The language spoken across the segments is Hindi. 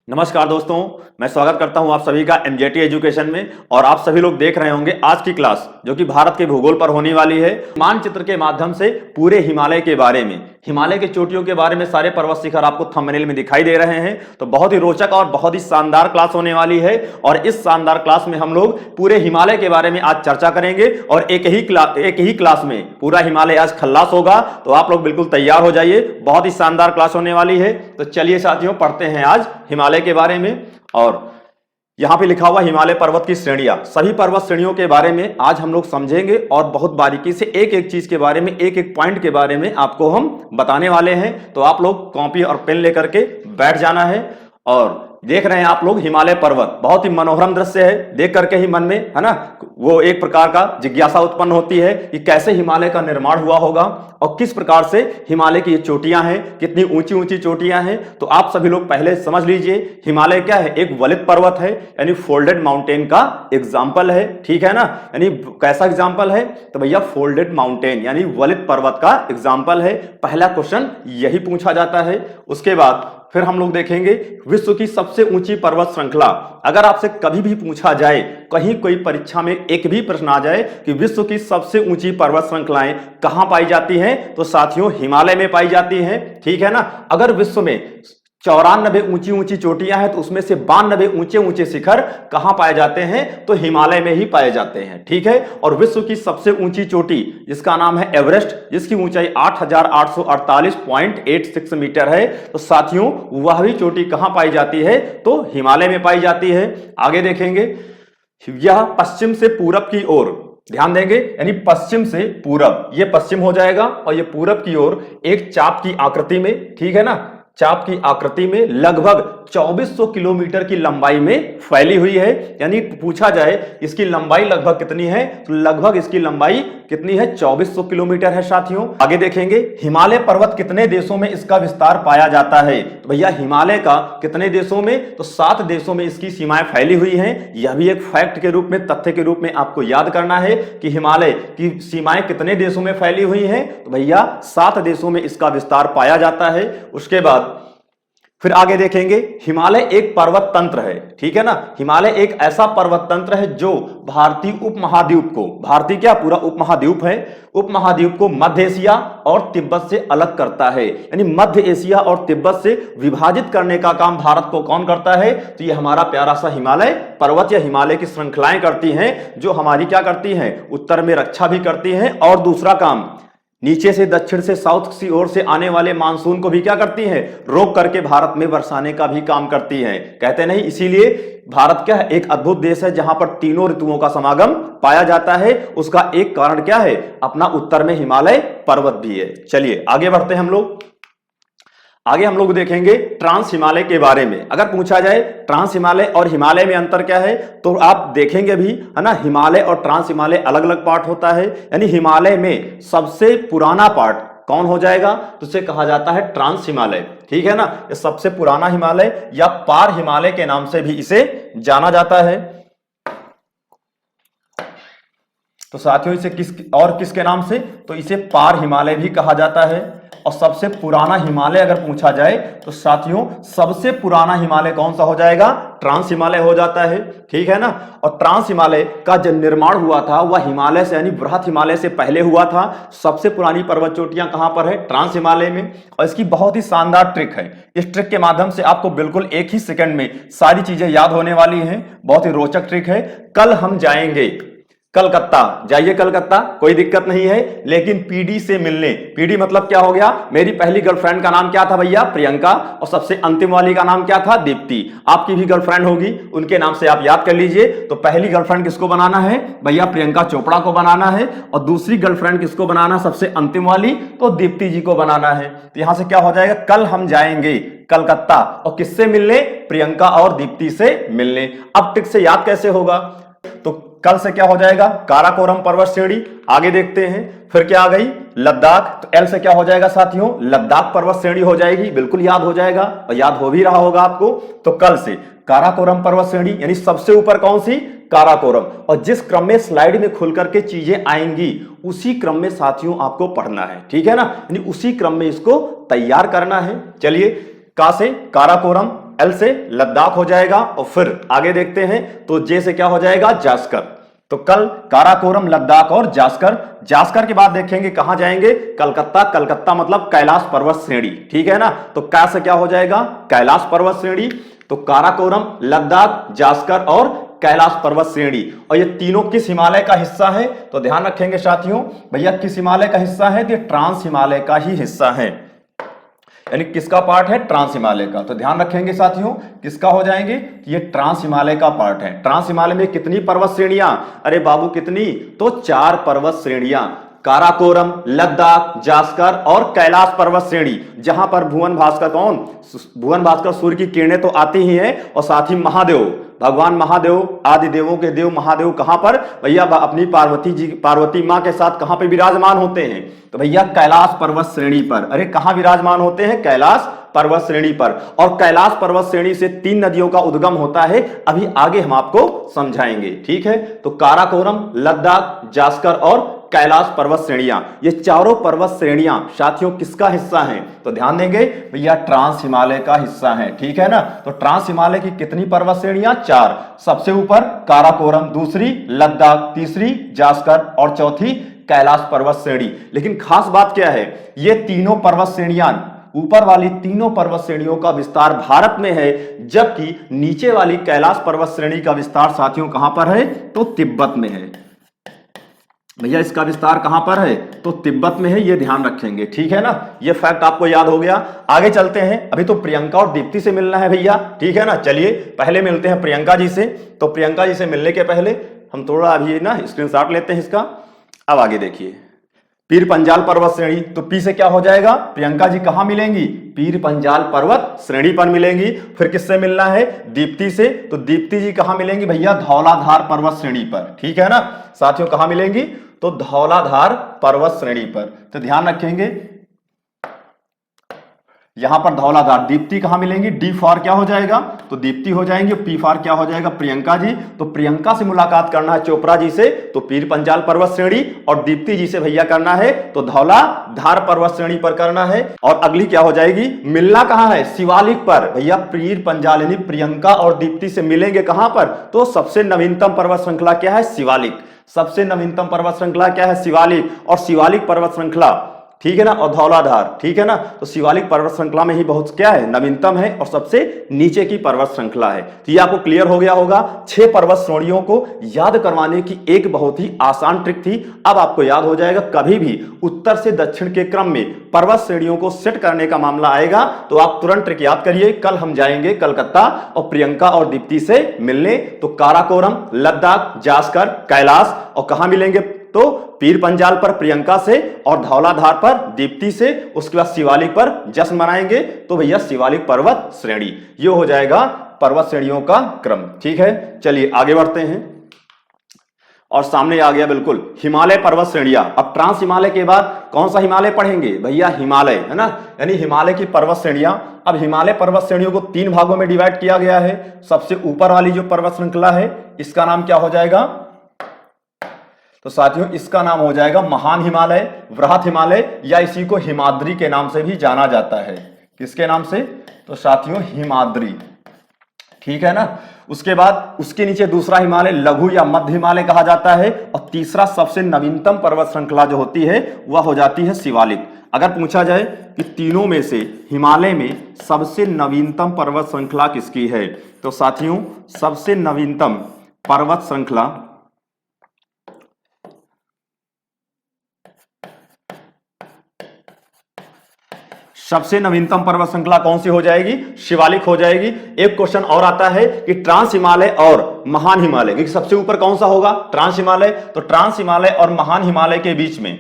नमस्कार दोस्तों, मैं स्वागत करता हूं आप सभी का एमजेटी एजुकेशन में। और आप सभी लोग देख रहे होंगे आज की क्लास जो कि भारत के भूगोल पर होने वाली है। मानचित्र के माध्यम से पूरे हिमालय के बारे में, हिमालय की चोटियों के बारे में सारे पर्वत शिखर आपको थंबनेल में दिखाई दे रहे हैं। तो बहुत ही रोचक और बहुत ही शानदार क्लास होने वाली है। और इस शानदार क्लास में हम लोग पूरे हिमालय के बारे में आज चर्चा करेंगे और एक ही क्लास में पूरा हिमालय आज खल्लास होगा। तो आप लोग बिल्कुल तैयार हो जाइए, बहुत ही शानदार क्लास होने वाली है। तो चलिए साथियों, पढ़ते हैं आज हिमालय के बारे में। और यहां पे लिखा हुआ हिमालय पर्वत की श्रेणियां, सभी पर्वत श्रेणियों के बारे में आज हम लोग समझेंगे और बहुत बारीकी से एक एक चीज के बारे में, एक एक पॉइंट के बारे में आपको हम बताने वाले हैं। तो आप लोग कॉपी और पेन लेकर के बैठ जाना है। और देख रहे हैं आप लोग हिमालय पर्वत, बहुत ही मनोरम दृश्य है। देख करके ही मन में, है ना, वो एक प्रकार का जिज्ञासा उत्पन्न होती है कि कैसे हिमालय का निर्माण हुआ होगा और किस प्रकार से हिमालय की ये चोटियां हैं, कितनी ऊंची ऊंची चोटियां हैं। तो आप सभी लोग पहले समझ लीजिए, हिमालय क्या है? एक वलित पर्वत है, यानी फोल्डेड माउंटेन का एग्जाम्पल है। ठीक है ना, यानी कैसा एग्जाम्पल है? तो भैया फोल्डेड माउंटेन यानी वलित पर्वत का एग्जाम्पल है। पहला क्वेश्चन यही पूछा जाता है। उसके बाद फिर हम लोग देखेंगे विश्व की सबसे ऊंची पर्वत श्रृंखला। अगर आपसे कभी भी पूछा जाए, कहीं कोई परीक्षा में एक भी प्रश्न आ जाए कि विश्व की सबसे ऊंची पर्वत श्रृंखलाएं कहां पाई जाती हैं, तो साथियों हिमालय में पाई जाती हैं। ठीक है ना। अगर विश्व में 94 ऊंची ऊंची चोटियां हैं तो उसमें से 92 ऊंचे ऊंचे शिखर कहां पाए जाते हैं? तो हिमालय में ही पाए जाते हैं। ठीक है। और विश्व की सबसे ऊंची चोटी जिसका नाम है एवरेस्ट, जिसकी ऊंचाई 8848.86 मीटर है, तो साथियों वह भी चोटी कहां पाई जाती है? तो हिमालय में पाई जाती है। आगे देखेंगे, यह पश्चिम से पूरब की ओर, ध्यान देंगे, यानी पश्चिम से पूरब, ये पश्चिम हो जाएगा और ये पूरब की ओर एक चाप की आकृति में, ठीक है ना, चाप की आकृति में लगभग 2400 किलोमीटर की लंबाई में फैली हुई है। यानी पूछा जाए इसकी लंबाई लगभग कितनी है, तो लगभग इसकी लंबाई कितनी है? 2400 किलोमीटर है साथियों। आगे देखेंगे, हिमालय पर्वत कितने देशों में इसका विस्तार पाया जाता है? तो भैया हिमालय का कितने देशों में? तो 7 देशों में इसकी सीमाएं फैली हुई हैं। यह भी एक फैक्ट के रूप में, तथ्य के रूप में आपको याद करना है कि हिमालय की सीमाएं कितने देशों में फैली हुई हैं। तो भैया 7 देशों में इसका विस्तार पाया जाता है। उसके बाद फिर आगे देखेंगे, हिमालय एक पर्वत तंत्र है। ठीक है ना, हिमालय एक ऐसा पर्वत तंत्र है जो भारतीय उपमहाद्वीप को, भारतीय क्या पूरा उपमहाद्वीप है, उपमहाद्वीप को मध्य एशिया और तिब्बत से अलग करता है। यानी मध्य एशिया और तिब्बत से विभाजित करने का काम भारत को कौन करता है? तो ये हमारा प्यारा सा हिमालय पर्वत या हिमालय की श्रृंखलाएं करती हैं, जो हमारी क्या करती हैं? उत्तर में रक्षा भी करती हैं। और दूसरा काम, नीचे से दक्षिण से साउथ की ओर से आने वाले मानसून को भी क्या करती हैं? रोक करके भारत में बरसाने का भी काम करती हैं। कहते नहीं, इसीलिए भारत क्या है? एक अद्भुत देश है जहां पर तीनों ऋतुओं का समागम पाया जाता है। उसका एक कारण क्या है? अपना उत्तर में हिमालय पर्वत भी है। चलिए आगे बढ़ते हैं हम लोग। आगे हम लोग देखेंगे ट्रांस हिमालय के बारे में। अगर पूछा जाए ट्रांस हिमालय और हिमालय में अंतर क्या है, तो आप देखेंगे भी, है ना, हिमालय और ट्रांस हिमालय अलग अलग पार्ट होता है। यानी हिमालय में सबसे पुराना पार्ट कौन हो जाएगा? तो उसे कहा जाता है ट्रांस हिमालय। ठीक है ना, ये सबसे पुराना हिमालय या पार हिमालय के नाम से भी इसे जाना जाता है। तो साथियों इसे किसके नाम से? तो इसे पार हिमालय भी कहा जाता है। और सबसे पुराना हिमालय अगर पूछा जाए तो साथियों सबसे पुराना हिमालय कौन सा हो जाएगा? ट्रांस हिमालय हो जाता है। ठीक है ना। और ट्रांस हिमालय का जो निर्माण हुआ था वह हिमालय से, यानी बृहत हिमालय से पहले हुआ था। सबसे पुरानी पर्वत चोटियां कहां पर है? ट्रांस हिमालय में। और इसकी बहुत ही शानदार ट्रिक है। इस ट्रिक के माध्यम से आपको बिल्कुल एक ही सेकंड में सारी चीजें याद होने वाली हैं। बहुत ही रोचक ट्रिक है। कल हम जाएंगे कलकत्ता, जाइए कलकत्ता, कोई दिक्कत नहीं है, लेकिन पीडी से मिलने। पीडी मतलब क्या हो गया? मेरी पहली गर्लफ्रेंड का नाम क्या था भैया? प्रियंका। और सबसे अंतिम वाली का नाम क्या था? दीप्ति। आपकी भी गर्लफ्रेंड होगी, उनके नाम से आप याद कर लीजिए। तो पहली गर्लफ्रेंड किसको बनाना है भैया? प्रियंका चोपड़ा को बनाना है। और दूसरी गर्लफ्रेंड किसको बनाना? सबसे अंतिम वाली, तो दीप्ति जी को बनाना है। तो यहां से क्या हो जाएगा? कल हम जाएंगे कलकत्ता। और किससे मिलने? प्रियंका और दीप्ति से मिलने। अब ट्रिक से याद कैसे होगा? तो कल से क्या हो जाएगा? काराकोरम पर्वत श्रेणी। आगे देखते हैं, फिर क्या आ गई? लद्दाख। तो एल से क्या हो जाएगा साथियों? लद्दाख पर्वत श्रेणी हो जाएगी। बिल्कुल याद हो जाएगा और याद हो भी रहा होगा आपको। तो कल से काराकोरम पर्वत श्रेणी, यानी सबसे ऊपर कौन सी? काराकोरम। और जिस क्रम में स्लाइड में खुल करके चीजें आएंगी उसी क्रम में साथियों आपको पढ़ना है। ठीक है ना, यानी उसी क्रम में इसको तैयार करना है। चलिए, का से काराकोरम, L से लद्दाख हो जाएगा और फिर आगे देखते हैं तो J से क्या हो जाएगा, जास्कर। तो कल काराकोरम, लद्दाख और जास्कर। जास्कर के बाद देखेंगे कहां जाएंगे, कलकत्ता। कलकत्ता मतलब कैलाश पर्वत श्रेणी, ठीक है ना। तो कै से क्या हो जाएगा, कैलाश पर्वत श्रेणी। तो काराकोरम, लद्दाख, जास्कर और कैलाश पर्वत श्रेणी। और ये तीनों किस हिमालय का हिस्सा है, तो ध्यान रखेंगे साथियों, भैया किस हिमालय का हिस्सा है, तो ये ट्रांस हिमालय का ही हिस्सा है, यानी किसका पार्ट है, ट्रांस हिमालय का। तो ध्यान रखेंगे साथियों, किसका हो जाएंगे, ये ट्रांस हिमालय का पार्ट है। ट्रांस हिमालय में कितनी पर्वत श्रेणियां, अरे बाबू कितनी, तो 4 पर्वत श्रेणियां, काराकोरम, लद्दाख, जास्कर और कैलाश पर्वत श्रेणी, जहां पर भुवन भास्कर कौन, भुवन भास्कर सूर्य की किरणें तो आती ही हैं, और साथ ही महादेव, भगवान महादेव, आदि देवों के देव महादेव कहां पर, भैया अपनी पार्वती मां के साथ कहां पे विराजमान होते हैं, तो भैया कैलाश पर्वत श्रेणी पर। अरे कहां विराजमान होते हैं, कैलाश पर्वत श्रेणी पर। और कैलाश पर्वत श्रेणी से 3 नदियों का उद्गम होता है, अभी आगे हम आपको समझाएंगे, ठीक है। तो काराकोरम, लद्दाख, जास्कर और कैलाश पर्वत श्रेणियां, ये चारों पर्वत श्रेणियां साथियों किसका हिस्सा हैं, तो ध्यान देंगे भैया ट्रांस हिमालय का हिस्सा है, ठीक है ना। तो ट्रांस हिमालय की कितनी पर्वत श्रेणियां, 4। सबसे ऊपर काराकोरम, दूसरी लद्दाख, तीसरी जास्कर और चौथी कैलाश पर्वत श्रेणी। लेकिन खास बात क्या है, ये तीनों पर्वत श्रेणियां, ऊपर वाली तीनों पर्वत श्रेणियों का विस्तार भारत में है, जबकि नीचे वाली कैलाश पर्वत श्रेणी का विस्तार साथियों कहां पर है, तो तिब्बत में है। भैया इसका विस्तार कहां पर है, तो तिब्बत में है, ये ध्यान रखेंगे, ठीक है ना। ये फैक्ट आपको याद हो गया। आगे चलते हैं, अभी तो प्रियंका और दीप्ति से मिलना है भैया, ठीक है ना। चलिए पहले मिलते हैं प्रियंका जी से। तो प्रियंका जी से मिलने के पहले हम थोड़ा अभी ना स्क्रीनशॉट लेते हैं इसका। अब आगे देखिए, पीर पंजाल पर्वत श्रेणी, तो पी से क्या हो जाएगा, प्रियंका जी कहां मिलेंगी, पीर पंजाल पर्वत श्रेणी पर मिलेंगी। फिर किससे मिलना है, दीप्ति से, तो दीप्ति जी कहां मिलेंगी भैया, धौलाधार पर्वत श्रेणी पर, ठीक है ना साथियों। कहां मिलेंगी, तो धौलाधार पर्वत श्रेणी पर। तो ध्यान रखेंगे यहां पर धौलाधार। दीप्ति कहां मिलेंगी, डी फॉर क्या हो जाएगा, तो दीप्ति हो जाएंगे। पी फॉर क्या हो जाएगा, प्रियंका जी। तो प्रियंका से मुलाकात करना है चोपड़ा जी से, तो पीर पंजाल पर्वत श्रेणी, और दीप्ति जी से भैया करना है तो धौलाधार पर्वत श्रेणी पर करना है। और अगली क्या हो जाएगी, मिलना कहां है, शिवालिक पर। भैया पीर पंजाल यानी प्रियंका और दीप्ति से मिलेंगे कहां पर, तो सबसे नवीनतम पर्वत श्रृंखला क्या है, शिवालिक। सबसे नवीनतम पर्वत श्रृंखला क्या है, शिवालिक। और शिवालिक पर्वत श्रृंखला, ठीक है ना, और धौलाधार, ठीक है ना। तो शिवालिक पर्वत श्रृंखला में ही बहुत क्या है, नवीनतम है और सबसे नीचे की पर्वत श्रृंखला है। तो ये आपको क्लियर हो गया होगा। 6 पर्वत श्रेणियों को याद करवाने की एक बहुत ही आसान ट्रिक थी, अब आपको याद हो जाएगा। कभी भी उत्तर से दक्षिण के क्रम में पर्वत श्रेणियों को सेट करने का मामला आएगा तो आप तुरंत ट्रिक याद करिए। कल हम जाएंगे कलकत्ता और प्रियंका और दीप्ति से मिलने, तो काराकोरम, लद्दाख, जास्कर, कैलाश, और कहां मिलेंगे, तो पीर पंजाल पर प्रियंका से और धौलाधार पर दीप्ति से। उसके बाद शिवालिक पर जश्न मनाएंगे, तो भैया शिवालिक पर्वत श्रेणी, ये हो जाएगा पर्वत श्रेणियों का क्रम, ठीक है। चलिए आगे बढ़ते हैं, और सामने आ गया बिल्कुल हिमालय पर्वत श्रेणियां। अब ट्रांस हिमालय के बाद कौन सा हिमालय पढ़ेंगे, भैया हिमालय, है ना, यानी हिमालय की पर्वत श्रेणियां। अब हिमालय पर्वत श्रेणियों को 3 भागों में डिवाइड किया गया है। सबसे ऊपर वाली जो पर्वत श्रृंखला है, इसका नाम क्या हो जाएगा, तो साथियों इसका नाम हो जाएगा महान हिमालय, वृहत हिमालय, या इसी को हिमाद्री के नाम से भी जाना जाता है। किसके नाम से, तो साथियों हिमाद्री, ठीक है ना। उसके बाद उसके नीचे दूसरा हिमालय लघु या मध्य हिमालय कहा जाता है, और तीसरा सबसे नवीनतम पर्वत श्रृंखला जो होती है वह हो जाती है शिवालिक। अगर पूछा जाए कि तीनों में से हिमालय में सबसे नवीनतम पर्वत श्रृंखला किसकी है, तो साथियों सबसे नवीनतम पर्वत श्रृंखला सबसे नवीनतम पर्वत श्रृंखला कौन सी हो जाएगी, शिवालिक हो जाएगी। एक क्वेश्चन और आता है कि ट्रांस हिमालय और महान हिमालय, क्योंकि सबसे ऊपर कौन सा होगा, ट्रांस हिमालय। तो ट्रांस हिमालय और महान हिमालय के बीच में,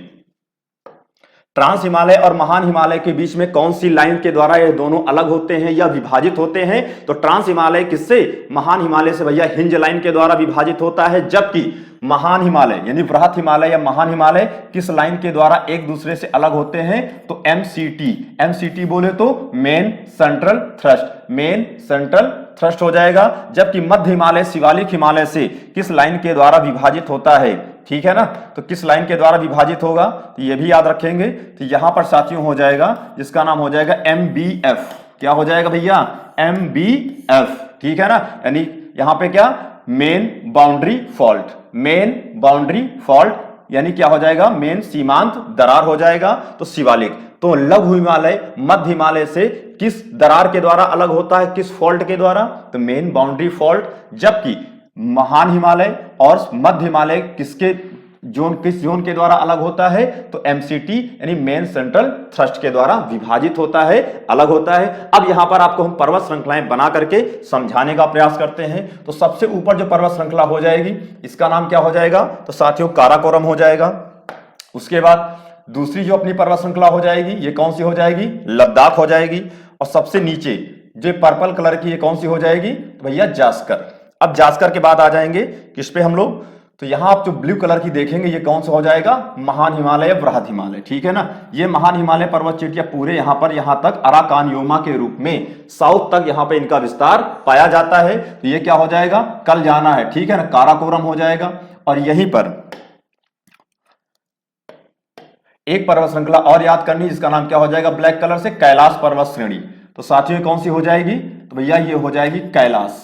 ट्रांस हिमालय और महान हिमालय के बीच में कौन सी लाइन के द्वारा ये दोनों अलग होते हैं या विभाजित होते हैं, तो ट्रांस हिमालय किससे, महान हिमालय से भैया हिंज लाइन के द्वारा विभाजित होता है। जबकि महान हिमालय यानी बृहत हिमालय या महान हिमालय किस लाइन के द्वारा एक दूसरे से अलग होते हैं, तो एमसीटी। एमसीटी बोले तो main central thrust, main central thrust हो जाएगा। जबकि मध्य हिमालय शिवालिक हिमालय से किस लाइन के द्वारा विभाजित होता है, ठीक है ना, तो किस लाइन के द्वारा विभाजित होगा, तो ये भी याद रखेंगे। तो यहां पर साथियों हो जाएगा जिसका नाम हो जाएगा MBF, क्या हो जाएगा भैया, MBF, ठीक है ना। यानी यहां पे क्या, main boundary fault, main boundary fault यानी क्या हो जाएगा, मेन सीमांत दरार हो जाएगा। तो शिवालिक, तो लघु हिमालय मध्य हिमालय से किस दरार के द्वारा अलग होता है, किस फॉल्ट के द्वारा, तो मेन बाउंड्री फॉल्ट। जबकि महान हिमालय और मध्य हिमालय किसके जोन, किस जोन के द्वारा अलग होता है, तो MCT यानी मेन सेंट्रल थ्रस्ट के द्वारा विभाजित होता है, अलग होता है। अब यहां पर आपको हम पर्वत श्रृंखलाएं बना करके समझाने का प्रयास करते हैं। तो सबसे ऊपर जो पर्वत श्रृंखला हो जाएगी इसका नाम क्या हो जाएगा, तो साथियों काराकोरम हो जाएगा। उसके बाद दूसरी जो अपनी पर्वत श्रृंखला हो जाएगी ये कौन सी हो जाएगी, लद्दाख हो जाएगी। और सबसे नीचे जो पर्पल कलर की ये कौन सी हो जाएगी, तो भैया जास्कर। अब जास्कर के बाद आ जाएंगे किस पे हम लोग, तो यहां आप जो ब्लू कलर की देखेंगे ये कौन सा हो जाएगा, महान हिमालय, बृहद हिमालय, ठीक है ना। ये महान हिमालय पर्वत चोटियां पूरे यहां पर यहां तक अराकानयोमा के रूप में साउथ तक यहां पे इनका विस्तार पाया जाता है। तो ये क्या हो जाएगा, कल जाना है, ठीक है ना, काराकोरम हो जाएगा। और यहीं पर एक पर्वत श्रृंखला और याद करनी जिसका नाम क्या हो जाएगा, ब्लैक कलर से, कैलाश पर्वत श्रेणी। तो साथियों कौन सी हो जाएगी, तो भैया ये हो जाएगी कैलाश,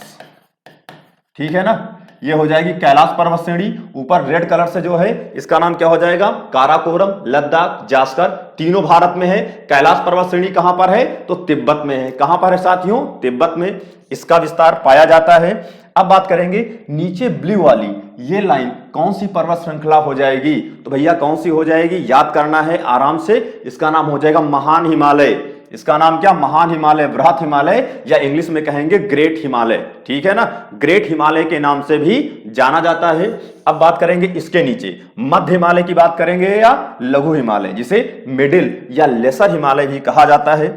ठीक है ना, ये हो जाएगी कैलाश पर्वत श्रेणी। ऊपर रेड कलर से जो है इसका नाम क्या हो जाएगा, काराकोरम, लद्दाख, जास्कर, तीनों भारत में है। कैलाश पर्वत श्रेणी कहां पर है, तो तिब्बत में है। कहां पर है साथियों, तिब्बत में इसका विस्तार पाया जाता है। अब बात करेंगे नीचे ब्लू वाली ये लाइन कौन सी पर्वत श्रृंखला हो जाएगी, तो भैया कौन सी हो जाएगी, याद करना है आराम से, इसका नाम हो जाएगा महान हिमालय। इसका नाम क्या, महान हिमालय, बृहद हिमालय, या इंग्लिश में कहेंगे ग्रेट हिमालय, ठीक है ना, ग्रेट हिमालय के नाम से भी जाना जाता है। अब बात करेंगे इसके नीचे मध्य हिमालय की बात करेंगे या लघु हिमालय, जिसे मिडिल या लेसर हिमालय भी कहा जाता है।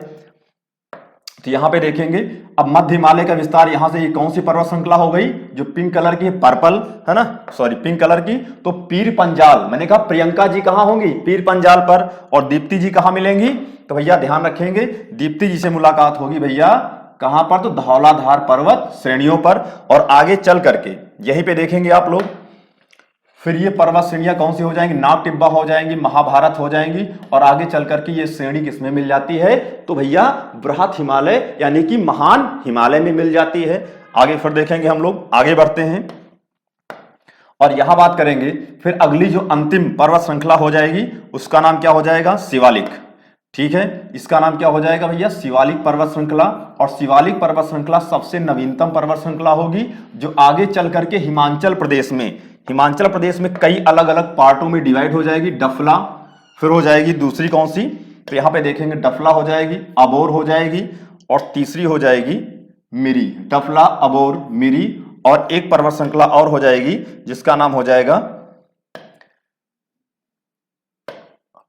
तो यहां पे देखेंगे अब मध्य हिमालय का विस्तार यहां से ये कौन सी पर्वत श्रृंखला हो गई, जो पिंक कलर की, पर्पल है ना, सॉरी पिंक कलर की, तो पीर पंजाल, मैंने कहा प्रियंका जी कहां होंगी, पीर पंजाल पर, और दीप्ति जी कहां मिलेंगी, तो भैया ध्यान रखेंगे दीप्ति जी से मुलाकात होगी भैया कहां पर, तो धौलाधार पर्वत श्रेणियों पर। और आगे चल करके यहीं पे देखेंगे आप लोग, फिर ये पर्वत श्रेणियां कौन सी हो जाएंगी, नाग टिब्बा हो जाएंगी, महाभारत हो जाएंगी। और आगे चल करके ये श्रेणी किसमें मिल जाती है, तो भैया बृहद हिमालय यानी कि महान हिमालय में मिल जाती है। आगे फिर देखेंगे हम लोग, आगे बढ़ते हैं और यहां बात करेंगे फिर अगली जो अंतिम पर्वत श्रृंखला हो जाएगी उसका नाम क्या हो जाएगा, शिवालिक, ठीक है। इसका नाम क्या हो जाएगा भैया, शिवालिक पर्वत श्रृंखला। और शिवालिक पर्वत श्रृंखला सबसे नवीनतम पर्वत श्रृंखला होगी, जो आगे चल करके हिमाचल प्रदेश में कई अलग अलग पार्टों में डिवाइड हो जाएगी। डफला, फिर हो जाएगी दूसरी कौन सी, तो यहां पे देखेंगे डफला हो जाएगी, अबोर हो जाएगी, और तीसरी हो जाएगी मिरी। डफला, अबोर, मिरी, और एक पर्वत श्रृंखला और हो जाएगी जिसका नाम हो जाएगा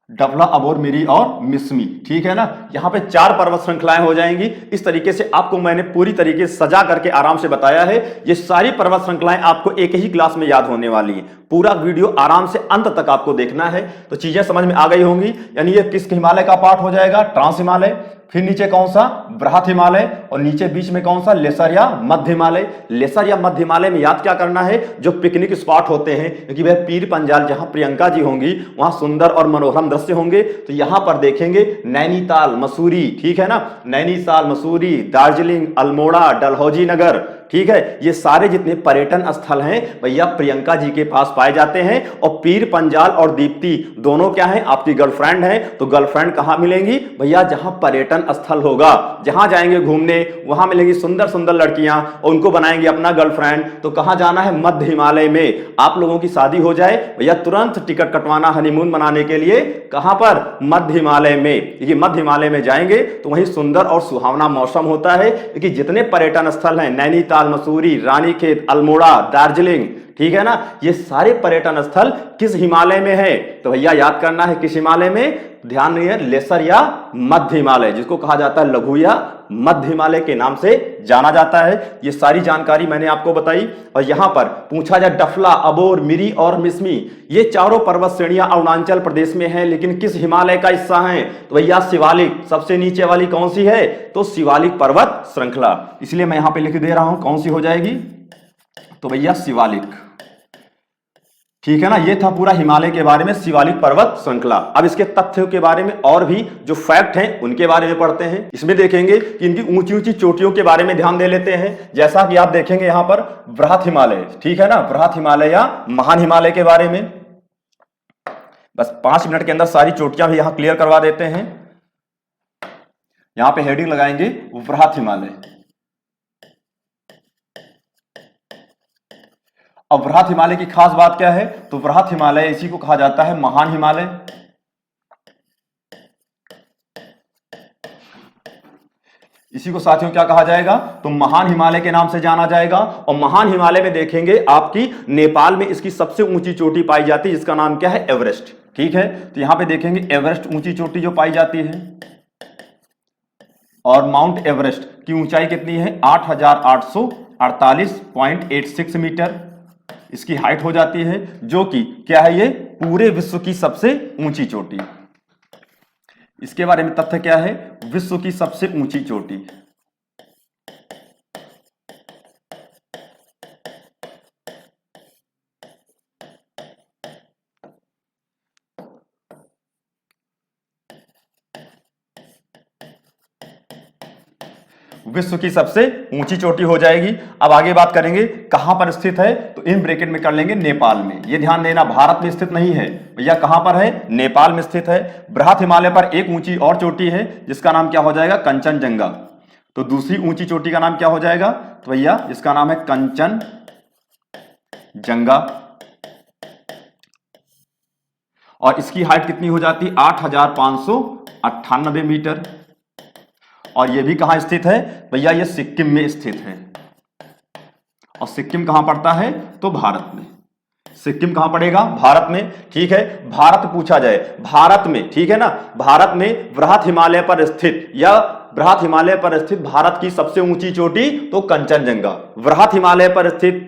डफला, अबोर, मिरी और मिसमी, ठीक है ना। यहां पे 4 पर्वत श्रृंखलाएं हो जाएंगी। इस तरीके से आपको मैंने पूरी तरीके से सजा करके आराम से बताया है। ये सारी पर्वत श्रृंखलाएं आपको एक ही क्लास में याद होने वाली है। पूरा वीडियो आराम से अंत तक आपको देखना है, तो चीजें समझ में आ गई होंगी। यानी ये किस हिमालय का पार्ट हो जाएगा, ट्रांस हिमालय, फिर नीचे कौन सा, बृहद हिमालय, और नीचे बीच में कौन सा, लेसर या मध्य हिमालय। लेसर या मध्य हिमालय में याद क्या करना है, जो पिकनिक स्पॉट होते हैं, क्योंकि वह पीर पंजाल जहां प्रियंका जी होंगी वहां सुंदर और मनोरम दृश्य होंगे। तो यहां पर देखेंगे नैनीताल, मसूरी, ठीक है ना, नैनीताल, मसूरी, दार्जिलिंग, अल्मोड़ा, डलहौजी नगर, ठीक है। ये सारे जितने पर्यटन स्थल हैं भैया प्रियंका जी के पास पाए जाते हैं। और पीर पंजाल और दीप्ति दोनों क्या है, आपकी गर्लफ्रेंड है। तो गर्लफ्रेंड कहां मिलेंगी भैया, जहां पर्यटन स्थल होगा, जहां जाएंगे घूमने वहां मिलेंगी सुंदर सुंदर लड़कियां और उनको बनाएंगे अपना गर्लफ्रेंड। तो कहां जाना है, मध्य हिमालय में। आप लोगों की शादी हो जाए भैया तुरंत टिकट कटवाना हनीमून मनाने के लिए, कहां पर, मध्य हिमालय में। क्योंकि मध्य हिमालय में जाएंगे तो वहीं सुंदर और सुहावना मौसम होता है। क्योंकि जितने पर्यटन स्थल हैं, नैनीताल, मसूरी, रानीखेत, अल्मोड़ा, दार्जिलिंग, ठीक है ना, ये सारे पर्यटन स्थल किस हिमालय में है, तो भैया याद करना है किस हिमालय में, ध्यान नहीं है, लेसर या मध्य हिमालय, जिसको कहा जाता है लघु या मध्य हिमालय के नाम से जाना जाता है। ये सारी जानकारी मैंने आपको बताई। और यहां पर पूछा जाए डफला, अबोर, मिरी और मिसमी, ये चारों पर्वत श्रेणियां अरुणाचल प्रदेश में है, लेकिन किस हिमालय का हिस्सा है, तो भैया शिवालिक। सबसे नीचे वाली कौन सी है, तो शिवालिक पर्वत श्रृंखला। इसलिए मैं यहां पे लिख दे रहा हूं कौन सी हो जाएगी, तो भैया शिवालिक, ठीक है ना। ये था पूरा हिमालय के बारे में, शिवालिक पर्वत श्रृंखला। अब इसके तथ्यों के बारे में और भी जो फैक्ट हैं उनके बारे में पढ़ते हैं। इसमें देखेंगे कि इनकी ऊंची ऊंची चोटियों के बारे में ध्यान दे लेते हैं। जैसा कि आप देखेंगे यहां पर बृहत हिमालय, ठीक है ना, बृहत हिमालय या महान हिमालय के बारे में बस 5 मिनट के अंदर सारी चोटियां भी यहां क्लियर करवा देते हैं। यहां पे हेडिंग लगाएंगे बृहत हिमालय। अब बृहत हिमालय की खास बात क्या है, तो बृहत हिमालय इसी को कहा जाता है महान हिमालय। इसी को साथियों क्या कहा जाएगा, तो महान हिमालय के नाम से जाना जाएगा। और महान हिमालय में देखेंगे आपकी नेपाल में इसकी सबसे ऊंची चोटी पाई जाती है, जिसका नाम क्या है, एवरेस्ट। ठीक है, तो यहां पे देखेंगे एवरेस्ट ऊंची चोटी जो पाई जाती है। और माउंट एवरेस्ट की ऊंचाई कितनी है, 8848.86 मीटर इसकी हाइट हो जाती है, जो कि क्या है, ये पूरे विश्व की सबसे ऊंची चोटी। इसके बारे में तथ्य क्या है, विश्व की सबसे ऊंची चोटी। विश्व की सबसे ऊंची चोटी हो जाएगी। अब आगे बात करेंगे कहां पर स्थित है, तो इन ब्रैकेट में कर लेंगे नेपाल में। ये ध्यान देना, भारत में स्थित नहीं है भैया, कहां पर है, नेपाल में स्थित है। बृहत हिमालय पर एक ऊंची और चोटी है जिसका नाम क्या हो जाएगा, कंचनजंगा। तो दूसरी ऊंची चोटी का नाम क्या हो जाएगा, तो भैया इसका नाम है कंचनजंगा। और इसकी हाइट कितनी हो जाती, 8598 मीटर। और यह भी कहां स्थित है भैया, यह सिक्किम में स्थित है। और सिक्किम कहां पड़ता है, तो भारत में। सिक्किम कहां पड़ेगा, भारत में। ठीक है, भारत पूछा जाए, भारत में, ठीक है ना, भारत में बृहत हिमालय पर स्थित या बृहत हिमालय पर स्थित भारत की सबसे ऊंची चोटी तो कंचनजंगा। बृहत हिमालय पर स्थित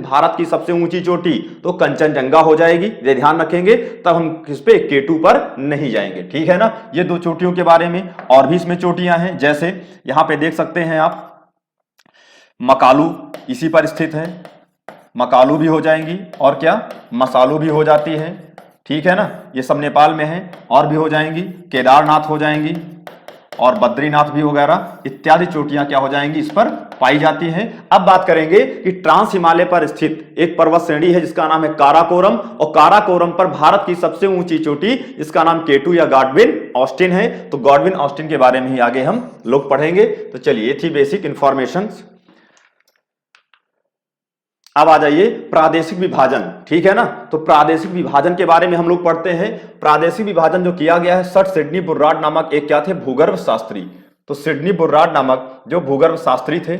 भारत की सबसे ऊंची चोटी तो कंचनजंगा हो जाएगी। ये ध्यान रखेंगे, तब हम किस पे, केटू पर नहीं जाएंगे। ठीक है ना, ये दो चोटियों के बारे में। और भी इसमें चोटियां हैं, जैसे यहां पे देख सकते हैं आप, मकालू इसी पर स्थित है, मकालू भी हो जाएंगी। और क्या, मसालू भी हो जाती है। ठीक है ना, ये सब नेपाल में है। और भी हो जाएंगी, केदारनाथ हो जाएंगी और बद्रीनाथ भी वगैरह इत्यादि चोटियां क्या हो जाएंगी, इस पर पाई जाती हैं। अब बात करेंगे कि ट्रांस हिमालय पर स्थित एक पर्वत श्रेणी है जिसका नाम है काराकोरम। और काराकोरम पर भारत की सबसे ऊंची चोटी, इसका नाम केटू या गॉडविन ऑस्टिन है। तो गॉडविन ऑस्टिन के बारे में ही आगे हम लोग पढ़ेंगे। तो चलिए, ये थी बेसिक इंफॉर्मेशन। अब आ जाइए प्रादेशिक विभाजन। ठीक है ना, तो प्रादेशिक विभाजन के बारे में हम लोग पढ़ते हैं। प्रादेशिक विभाजन जो किया गया है, सर सिडनी बुर्राड नामक एक क्या थे, भूगर्भ शास्त्री। तो सिडनी बुर्राड नामक जो भूगर्भ शास्त्री थे,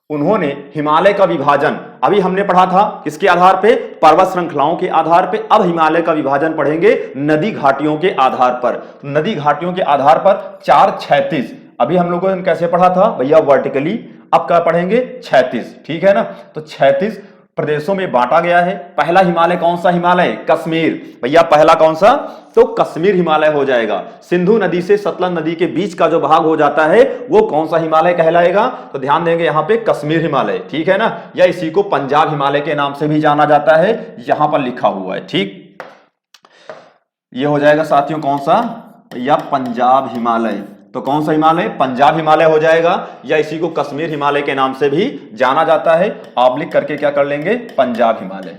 उन्होंने हिमालय का विभाजन, अभी हमने पढ़ा था किसके आधार पे, पर्वत श्रृंखलाओं के आधार पे। अब हिमालय का विभाजन पढ़ेंगे नदी घाटियों के आधार पर। तो नदी घाटियों के आधार पर 4 क्षैतिज, अभी हम लोगों ने कैसे पढ़ा था भैया, वर्टिकली। अब क्या पढ़ेंगे, क्षैतिज। ठीक है ना, तो क्षैतिज प्रदेशों में बांटा गया है। पहला हिमालय कौन सा हिमालय, कश्मीर। भैया पहला कौन सा, तो कश्मीर हिमालय हो जाएगा। सिंधु नदी से सतलज नदी के बीच का जो भाग हो जाता है वो कौन सा हिमालय कहलाएगा, तो ध्यान देंगे यहां पे कश्मीर हिमालय। ठीक है ना, या इसी को पंजाब हिमालय के नाम से भी जाना जाता है, यहां पर लिखा हुआ है। ठीक, ये हो जाएगा साथियों कौन सा, या पंजाब हिमालय। तो कौन सा हिमालय, पंजाब हिमालय हो जाएगा, या इसी को कश्मीर हिमालय के नाम से भी जाना जाता है। ऑब्लिक करके क्या कर लेंगे, पंजाब हिमालय।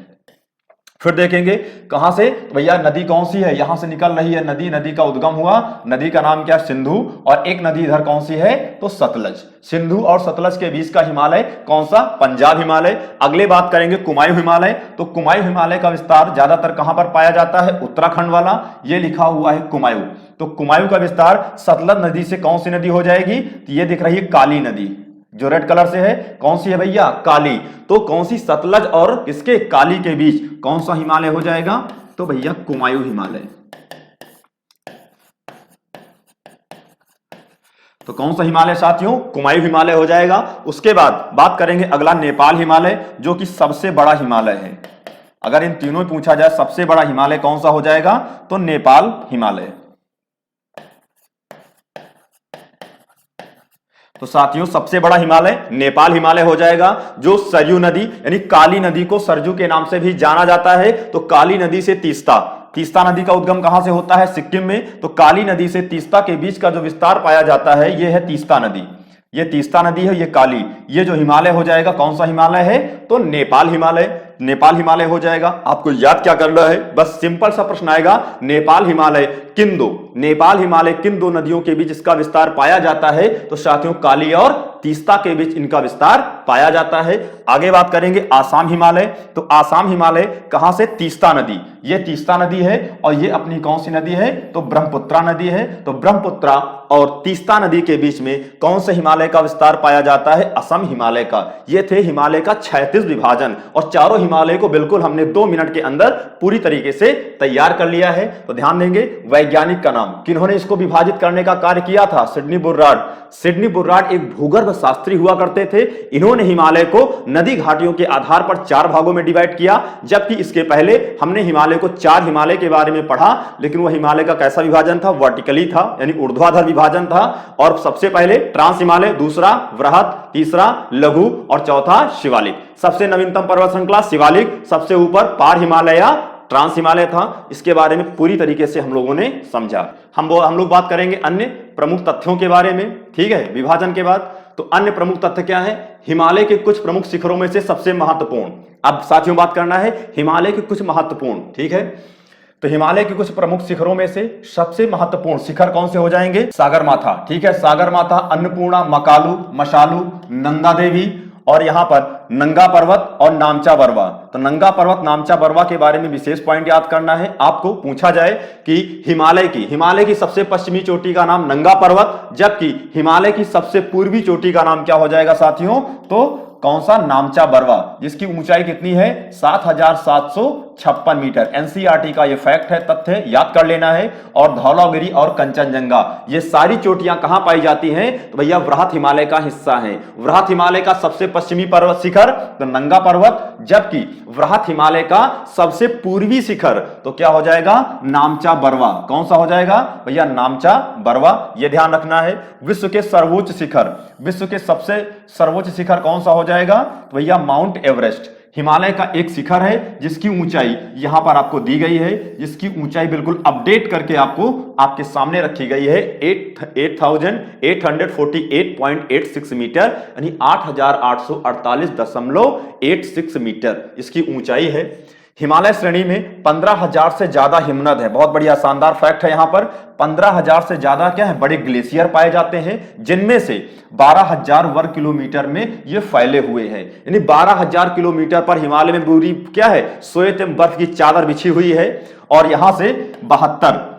फिर देखेंगे कहां से, भैया नदी कौन सी है, यहां से निकल रही है नदी, नदी का उद्गम हुआ, नदी का नाम क्या, सिंधु। और एक नदी इधर कौन सी है, तो सतलज। सिंधु और सतलज के बीच का हिमालय कौन सा, पंजाब हिमालय। अगले बात करेंगे कुमायूं हिमालय। तो कुमायूं हिमालय का विस्तार ज्यादातर कहां पर पाया जाता है, उत्तराखंड वाला, ये लिखा हुआ है कुमायूं। तो कुमायूं का विस्तार सतलज नदी से कौन सी नदी हो जाएगी, तो ये दिख रही है काली नदी, जो रेड कलर से है, कौन सी है भैया, काली। तो कौन सी, सतलज और इसके काली के बीच कौन सा हिमालय हो जाएगा, तो भैया कुमायूं हिमालय। तो कौन सा हिमालय साथियों, कुमायूं हिमालय हो जाएगा। उसके बाद बात करेंगे अगला नेपाल हिमालय, जो कि सबसे बड़ा हिमालय है। अगर इन तीनों में पूछा जाए सबसे बड़ा हिमालय कौन सा हो जाएगा, तो नेपाल हिमालय। तो साथियों सबसे बड़ा हिमालय नेपाल हिमालय हो जाएगा, जो सरयू नदी यानी काली नदी को सरजू के नाम से भी जाना जाता है। तो काली नदी से तीस्ता, तीस्ता नदी का उद्गम कहां से होता है? सिक्किम में। तो काली नदी से तीस्ता के बीच का जो विस्तार पाया जाता है यह है तीस्ता नदी। ये तीस्ता नदी है, ये काली, ये जो हिमालय हो जाएगा कौन सा हिमालय है? तो नेपाल हिमालय, नेपाल हिमालय हो जाएगा। आपको याद क्या करना है? बस सिंपल सा प्रश्न आएगा, नेपाल हिमालय किन दो, नेपाल हिमालय किन दो नदियों के बीच इसका विस्तार पाया जाता है? तो साथियों काली और तीस्ता के बीच इनका विस्तार पाया जाता है। आगे बात करेंगे आसाम हिमालय। तो आसाम हिमालय कहां से? तीस्ता नदी, ये तीस्ता नदी है और ये अपनी कौन सी नदी है? तो ब्रह्मपुत्रा नदी है। तो ब्रह्मपुत्रा और तीस्ता नदी के बीच में कौन से हिमालय का विस्तार पाया जाता है? असम हिमालय का। ये थे हिमालय का 36 विभाजन और चारों हिमालय को बिल्कुल हमने 2 मिनट के अंदर पूरी तरीके से तैयार कर लिया है। तो ध्यान देंगे वैज्ञानिक का नाम, किन्होंने इसको विभाजित करने का कार्य किया था? सिडनी बुर्रार्ड। सिडनी बुर्रार्ड एक भूगर्भ शास्त्री हुआ करते थे। इन्होंने हिमालय को नदी घाटियों के आधार पर 4 भागों में डिवाइड किया, जबकि इसके पहले हमने हिमालय को 4 हिमालय के बारे में पढ़ा, लेकिन वह हिमालय का कैसा विभाजन था? वर्टिकली था, यानी ऊर्ध्वाधर विभाजन था। और सबसे पहले ट्रांस हिमालय, दूसरा वृहत, तीसरा लघु और चौथा शिवालिक। सबसे नवीनतम पर्वत श्रृंखला शिवालिक, सबसे ऊपर पार हिमालय या ट्रांस हिमालय था। इसके बारे में पूरी तरीके से हम लोगों ने समझा। हम लोग बात करेंगे अन्य प्रमुख तथ्यों के बारे में, ठीक है, विभाजन के बाद। तो अन्य प्रमुख तथ्य क्या है? हिमालय के कुछ प्रमुख शिखरों में से सबसे महत्वपूर्ण। अब साथियों बात करना है हिमालय के कुछ महत्वपूर्ण, ठीक है। तो हिमालय के कुछ प्रमुख शिखरों में से सबसे महत्वपूर्ण शिखर कौन से हो जाएंगे? सागरमाथा, ठीक है, सागरमाथा, अन्नपूर्णा, मकालू, मशालू, नंदा देवी और यहां पर नंगा पर्वत और नामचा बरवा। तो नंगा पर्वत, नामचा बरवा के बारे में विशेष पॉइंट याद करना है। आपको पूछा जाए कि हिमालय की सबसे पश्चिमी चोटी का नाम नंगा पर्वत, जबकि हिमालय की सबसे पूर्वी चोटी का नाम क्या हो जाएगा साथियों? तो कौन सा? नामचा बरवा, जिसकी ऊंचाई कितनी है? 7,756 मीटर। एनसीईआरटी का यह फैक्ट है, तथ्य याद कर लेना है। और धौलागिरी और कंचनजंगा, ये सारी चोटियां कहां पाई जाती हैं? तो भैया वृहत हिमालय का हिस्सा है। वृहत हिमालय का सबसे पश्चिमी पर्वत शिखर तो नंगा पर्वत, जबकि वृहत हिमालय का सबसे पूर्वी शिखर तो क्या हो जाएगा? नामचा बरवा। कौन सा हो जाएगा भैया? नामचा बरवा। यह ध्यान रखना है। विश्व के सर्वोच्च शिखर, विश्व के सबसे सर्वोच्च शिखर कौन सा हो जाएगा? तो भैया माउंट एवरेस्ट। हिमालय का एक शिखर है जिसकी ऊंचाई यहां पर आपको दी गई है, जिसकी ऊंचाई बिल्कुल अपडेट करके आपको आपके सामने रखी गई है 8848.86 मीटर, यानी 8848.86 मीटर इसकी ऊंचाई है। हिमालय श्रेणी में 15,000 से ज्यादा हिमनद है। बहुत बढ़िया शानदार फैक्ट है। यहां पर 15,000 से ज्यादा क्या है? बड़े ग्लेशियर पाए जाते हैं, जिनमें से 12,000 वर्ग किलोमीटर में ये फैले हुए हैं। यानी 12,000 किलोमीटर पर हिमालय में पूरी क्या है? श्वेत बर्फ की चादर बिछी हुई है। और यहां से 72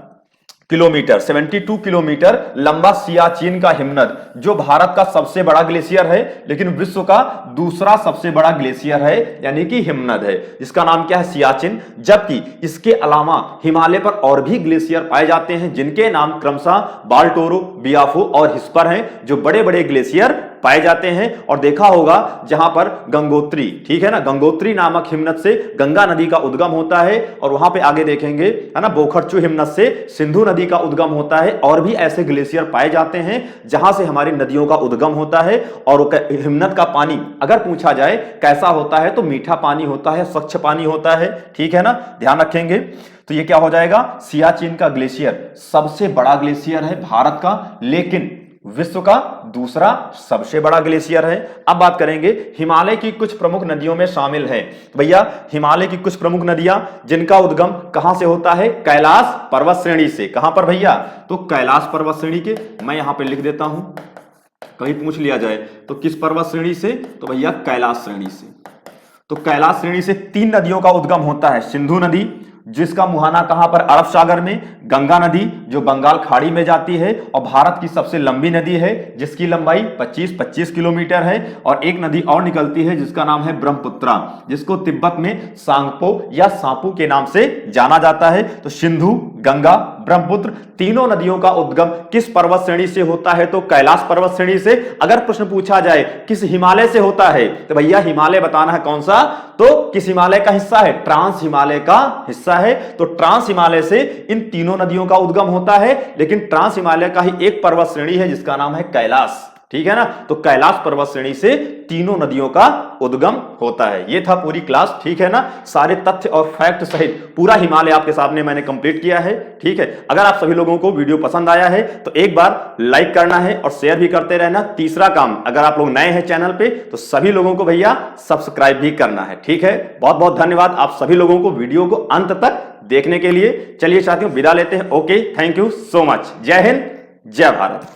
किलोमीटर लंबा सियाचिन का हिमनद, जो भारत का सबसे बड़ा ग्लेशियर है, लेकिन विश्व का दूसरा सबसे बड़ा ग्लेशियर है, यानी कि हिमनद है, जिसका नाम क्या है? सियाचिन। जबकि इसके अलावा हिमालय पर और भी ग्लेशियर पाए जाते हैं, जिनके नाम क्रमशः बाल्टोरो, बियाफो और हिस्पर हैं, जो बड़े बड़े ग्लेशियर पाए जाते हैं। और देखा होगा जहां पर गंगोत्री, ठीक है ना, गंगोत्री नामक हिमनद से गंगा नदी का उद्गम होता है। और वहां पे आगे देखेंगे, है ना, बोखरचू हिमनद से सिंधु नदी का उद्गम होता है। और भी ऐसे ग्लेशियर पाए जाते हैं जहां से हमारी नदियों का उद्गम होता है। और हिमनद का पानी अगर पूछा जाए कैसा होता है, तो मीठा पानी होता है, स्वच्छ पानी होता है, ठीक है ना, ध्यान रखेंगे। तो ये क्या हो जाएगा? सियाचिन का ग्लेशियर सबसे बड़ा ग्लेशियर है भारत का, लेकिन विश्व का दूसरा सबसे बड़ा ग्लेशियर है। अब बात करेंगे हिमालय की कुछ प्रमुख नदियों में शामिल है। भैया हिमालय की कुछ प्रमुख नदियां जिनका उद्गम कहां से होता है? कैलाश पर्वत श्रेणी से। कहां पर भैया? तो कैलाश पर्वत श्रेणी के, मैं यहां पे लिख देता हूं, कहीं पूछ लिया जाए तो किस पर्वत श्रेणी से? तो भैया कैलाश श्रेणी से। तो कैलाश श्रेणी से 3 नदियों का उद्गम होता है। सिंधु नदी, जिसका मुहाना कहां पर? अरब सागर में। गंगा नदी, जो बंगाल खाड़ी में जाती है और भारत की सबसे लंबी नदी है, जिसकी लंबाई 25 किलोमीटर है। और एक नदी और निकलती है जिसका नाम है ब्रह्मपुत्रा, जिसको तिब्बत में सांगपो या सांपू के नाम से जाना जाता है। तो सिंधु, गंगा, ब्रह्मपुत्र तीनों नदियों का उद्गम किस पर्वत श्रेणी से होता है? तो कैलाश पर्वत श्रेणी से। अगर प्रश्न पूछा जाए किस हिमालय से होता है, तो भैया हिमालय बताना है कौन सा? तो किस हिमालय का हिस्सा है? ट्रांस हिमालय का हिस्सा है। तो ट्रांस हिमालय से इन तीनों नदियों का उद्गम होता है, लेकिन ट्रांस हिमालय का ही एक पर्वत श्रेणी है जिसका नाम है कैलाश। ठीक है ना। तो कैलाश पर्वत श्रेणी से तीनों नदियों का उद्गम होता है। ये था पूरी क्लास, ठीक है ना। सारे तथ्य और फैक्ट सहित पूरा हिमालय आपके सामने मैंने कंप्लीट किया है, ठीक है। अगर आप सभी लोगों को वीडियो पसंद आया है तो एक बार लाइक करना है और शेयर भी करते रहना। तीसरा काम, अगर आप लोग नए हैं चैनल पे तो सभी लोगों को भैया सब्सक्राइब भी करना है, ठीक है। बहुत बहुत धन्यवाद आप सभी लोगों को वीडियो को अंत तक देखने के लिए। चलिए साथियों विदा लेते हैं। Okay, thank you so much. जय हिंद, जय भारत।